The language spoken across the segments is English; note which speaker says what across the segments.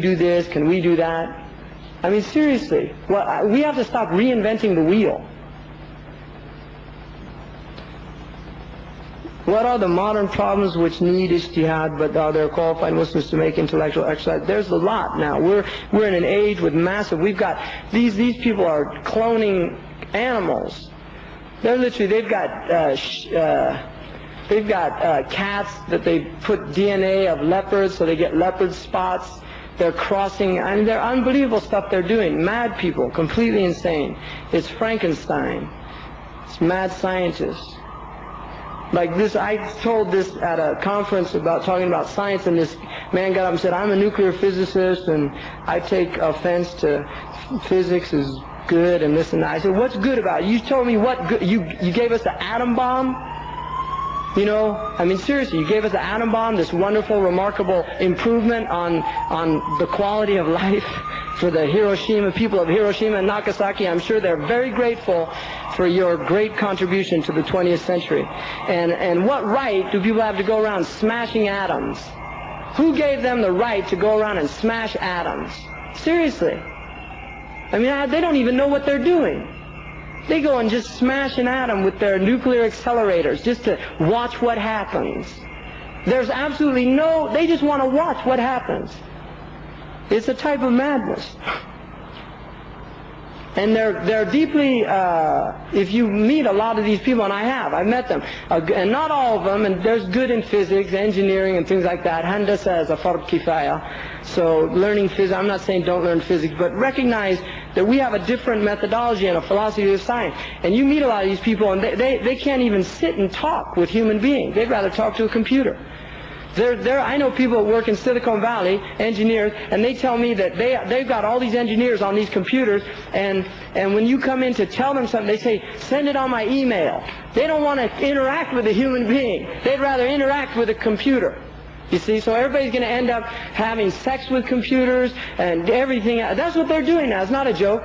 Speaker 1: do this? Can we do that? I mean, seriously, we have to stop reinventing the wheel. What are the modern problems which need ijtihad, but are there qualified Muslims to make intellectual exercise? There's a lot now. We're in an age with massive. We've got these people are cloning animals. They're literally they've got cats that they put DNA of leopards so they get leopard spots. They're crossing. I mean, they're unbelievable stuff they're doing. Mad people, completely insane. It's Frankenstein. It's mad scientists. Like this, I told this at a conference talking about science, and this man got up and said, I'm a nuclear physicist and I take offense to physics is good and this and that. I said, what's good about it? You told me what good, you gave us the atom bomb? You know, I mean seriously, you gave us the atom bomb, this wonderful, remarkable improvement on the quality of life for the people of Hiroshima and Nagasaki. I'm sure they're very grateful for your great contribution to the 20th century. And what right do people have to go around smashing atoms? Who gave them the right to go around and smash atoms? Seriously. I mean, they don't even know what they're doing. They go and just smash an atom with their nuclear accelerators just to watch what happens. There's absolutely they just want to watch what happens. It's a type of madness. And they're deeply, if you meet a lot of these people, and I've met them, and not all of them, and there's good in physics, engineering, and things like that. Handasa is a fard kifaya. So learning physics, I'm not saying don't learn physics, but recognize that we have a different methodology and a philosophy of science. And you meet a lot of these people, and they can't even sit and talk with human beings. They'd rather talk to a computer. I know people that work in Silicon Valley, engineers, and they tell me that they've got all these engineers on these computers, and when you come in to tell them something, they say, send it on my email. They don't want to interact with a human being. They'd rather interact with a computer. You see, so everybody's going to end up having sex with computers and everything. That's what they're doing now. It's not a joke.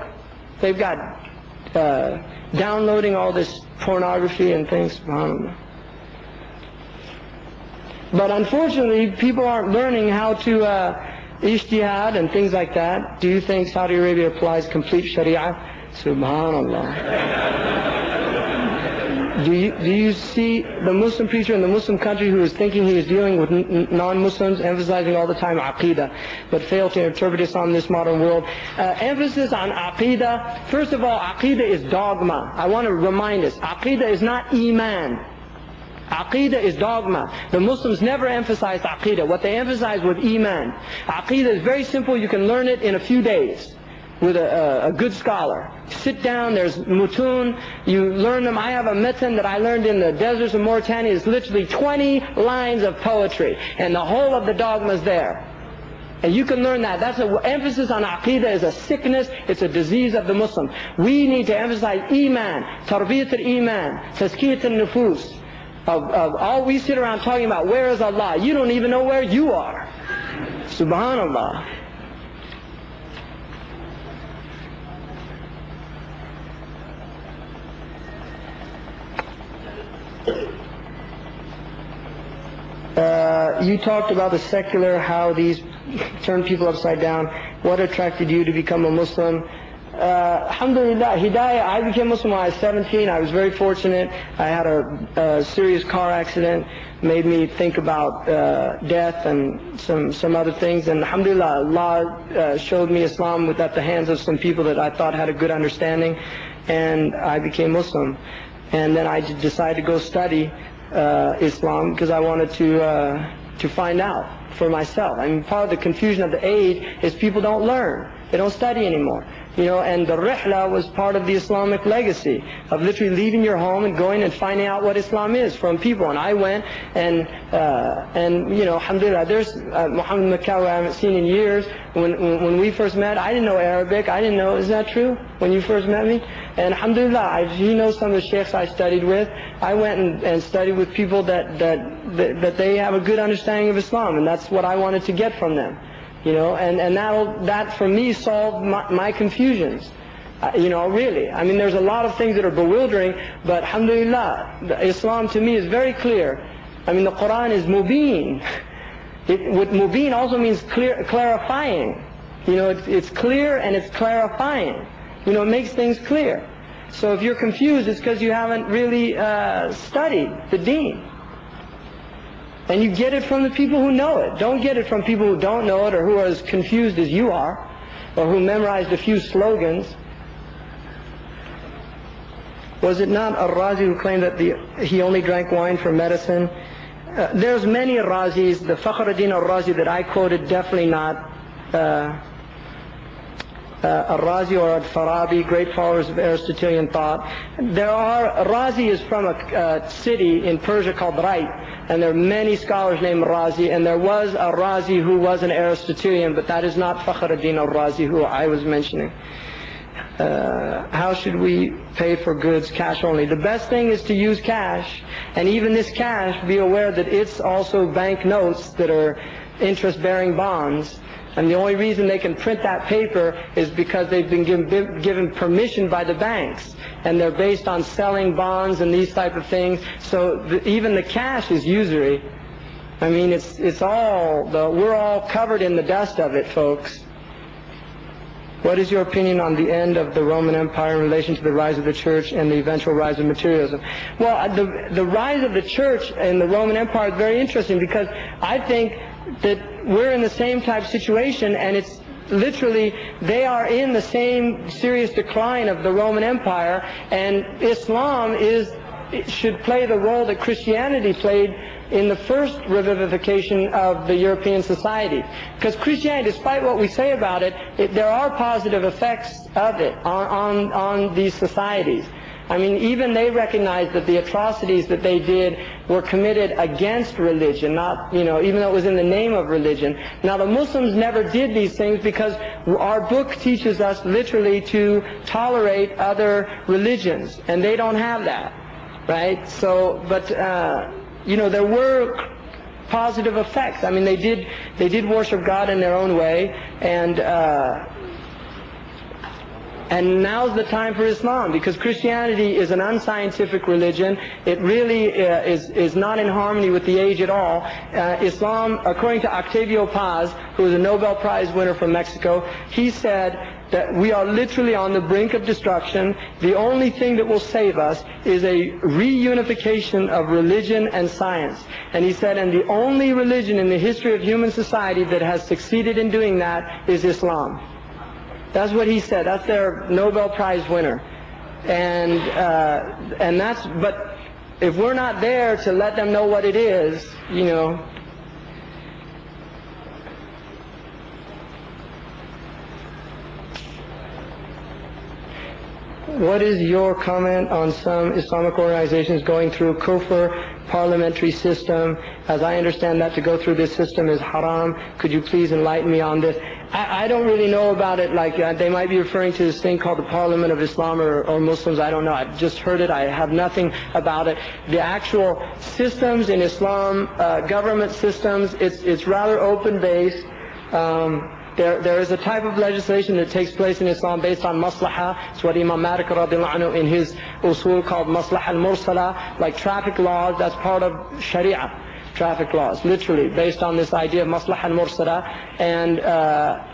Speaker 1: They've got downloading all this pornography and things. But unfortunately, people aren't learning how to ijtihad and things like that. Do you think Saudi Arabia applies complete Sharia? Subhanallah. Do you see the Muslim preacher in the Muslim country who is thinking he is dealing with non-Muslims, emphasizing all the time aqidah, but fail to interpret Islam in this modern world? Emphasis on aqidah. First of all, aqidah is dogma. I want to remind us, aqidah is not iman. Aqidah is dogma. The Muslims never emphasized aqidah. What they emphasize was iman. Aqidah is very simple. You can learn it in a few days with a good scholar. Sit down, there's mutun, you learn them. I have a matan that I learned in the deserts of Mauritania. It's literally 20 lines of poetry, and the whole of the dogma is there. And you can learn that. That's an emphasis on aqidah is a sickness, it's a disease of the Muslim. We need to emphasize iman, tarbiyat al-iman, tazkiyat al-nufus. Of all we sit around talking about, where is Allah? You don't even know where you are. Subhanallah. You talked about the secular, how these turn people upside down. What attracted you to become a Muslim? Alhamdulillah, Hidayah, I became Muslim when I was 17. I was very fortunate. I had a serious car accident, made me think about death and some other things. And Alhamdulillah, Allah showed me Islam at the hands of some people that I thought had a good understanding, and I became Muslim. And then I decided to go study Islam because I wanted to find out for myself. I mean, part of the confusion of the age is people don't learn. They don't study anymore. You know, and the rihla was part of the Islamic legacy of literally leaving your home and going and finding out what Islam is from people. And I went and you know, alhamdulillah, there's Muhammad Makkawi I haven't seen in years. When we first met, I didn't know Arabic. I didn't know, is that true? When you first met me? And alhamdulillah, he knows some of the sheikhs I studied with. I went and studied with people that they have a good understanding of Islam, and that's what I wanted to get from them. You know, and that for me solved my confusions. You know, really. I mean, there's a lot of things that are bewildering, but alhamdulillah, Islam to me is very clear. I mean, the Quran is mubin. With mubin also means clear, clarifying. You know, it's clear and it's clarifying. You know, it makes things clear. So if you're confused, it's because you haven't really studied the deen. And you get it from the people who know it. Don't get it from people who don't know it or who are as confused as you are, or who memorized a few slogans. Was it not Al-Razi who claimed that he only drank wine for medicine? There's many Razis. The Fakhruddin Al-Razi that I quoted, definitely not Al-Razi or Al-Farabi, great followers of Aristotelian thought. Razi is from a city in Persia called Rai, and there are many scholars named Razi, and there was a Razi who was an Aristotelian, but that is not Fakhruddin Al-Razi who I was mentioning. How should we pay for goods? Cash only. The best thing is to use cash, and even this cash, be aware that it's also bank notes that are interest-bearing bonds. And the only reason they can print that paper is because they've been given permission by the banks, and they're based on selling bonds and these type of things. So even the cash is usury. I mean, we're all covered in the dust of it, folks. What is your opinion on the end of the Roman Empire in relation to the rise of the church and the eventual rise of materialism? Well, the rise of the church in the Roman Empire is very interesting, because I think that we're in the same type of situation, and it's literally, they are in the same serious decline of the Roman Empire, and Islam should play the role that Christianity played in the first revivification of the European society. Because Christianity, despite what we say about it, there are positive effects of it on these societies. I mean, even they recognize that the atrocities that they did were committed against religion, not, you know, even though it was in the name of religion. Now, the Muslims never did these things because our book teaches us literally to tolerate other religions, and they don't have that, right? So, but, you know, there were positive effects. I mean, they did worship God in their own way, and now's the time for Islam, because Christianity is an unscientific religion. It really is not in harmony with the age at all. Islam, according to Octavio Paz, who is a Nobel Prize winner from Mexico, he said that we are literally on the brink of destruction. The only thing that will save us is a reunification of religion and science. And he said, and the only religion in the history of human society that has succeeded in doing that is Islam. That's what he said. That's their Nobel Prize winner. But if we're not there to let them know what it is, you know. What is your comment on some Islamic organizations going through kufr parliamentary system? As I understand that to go through this system is haram. Could you please enlighten me on this? I don't really know about it. Like they might be referring to this thing called the Parliament of Islam or Muslims. I don't know. I've just heard it. I have nothing about it. The actual systems in Islam, government systems, it's rather open-based. There is a type of legislation that takes place in Islam based on maslahah. It's what Imam Malik radiallahu anhu in his usul called maslahah al-mursala, like traffic laws. That's part of Sharia, traffic laws, literally based on this idea of maslahah al-mursala.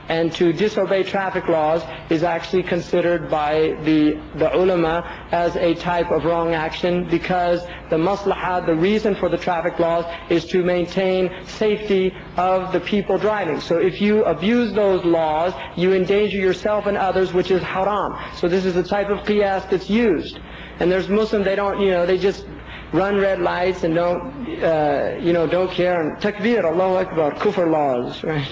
Speaker 1: And to disobey traffic laws is actually considered by the ulama as a type of wrong action, because the maslahah, the reason for the traffic laws, is to maintain safety of the people driving. So if you abuse those laws, you endanger yourself and others, which is haram. So this is the type of qiyas that's used. And there's Muslims, they don't, you know, they just run red lights and don't, don't care. And takbir, Allahu Akbar, kufr laws, right?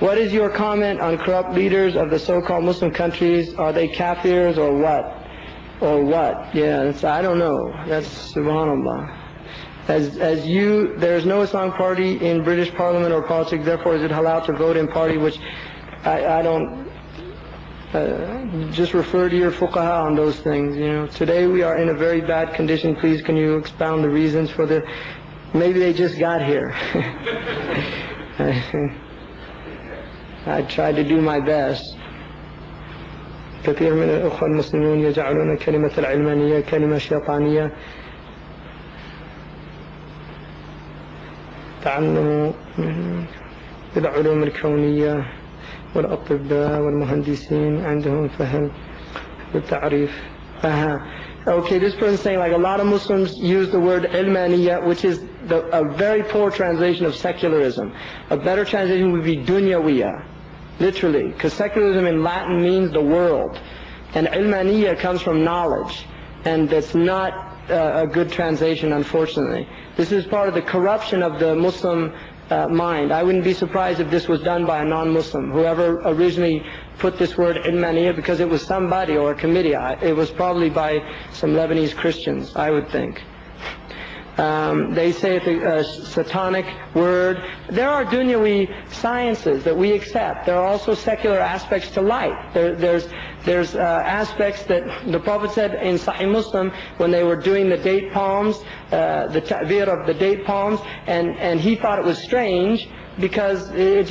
Speaker 1: What is your comment on corrupt leaders of the so-called Muslim countries? Are they kafirs or what? Or what? Yeah, I don't know. That's subhanallah. There is no Islamic party in British Parliament or politics, therefore is it halal to vote in party, which I don't, just refer to your fuqaha on those things, you know. Today we are in a very bad condition. Please can you expound the reasons for maybe they just got here. I tried to do my best. كثير من الأخوة المسلمون يجعلون كلمة العلمانية كلمة شيطانية تعلموا بالعلوم الكونية والأطباء والمهندسين عندهم فهم بالتعريف. Okay, this person is saying like a lot of Muslims use the word ilmaniyya, which is a very poor translation of secularism. A better translation would be dunyawiyya, literally, because secularism in Latin means the world, and ilmaniyya comes from knowledge, and that's not a good translation, unfortunately. This is part of the corruption of the Muslim mind. I wouldn't be surprised if this was done by a non-Muslim, whoever originally put this word ilmaniyya, because it was somebody or a committee. It was probably by some Lebanese Christians, I would think. They say it's a satanic word. There are dunyawi sciences that we accept. There are also secular aspects to life. There's aspects that the Prophet said in Sahih Muslim when they were doing the date palms, the ta'bir of the date palms, and he thought it was strange because it's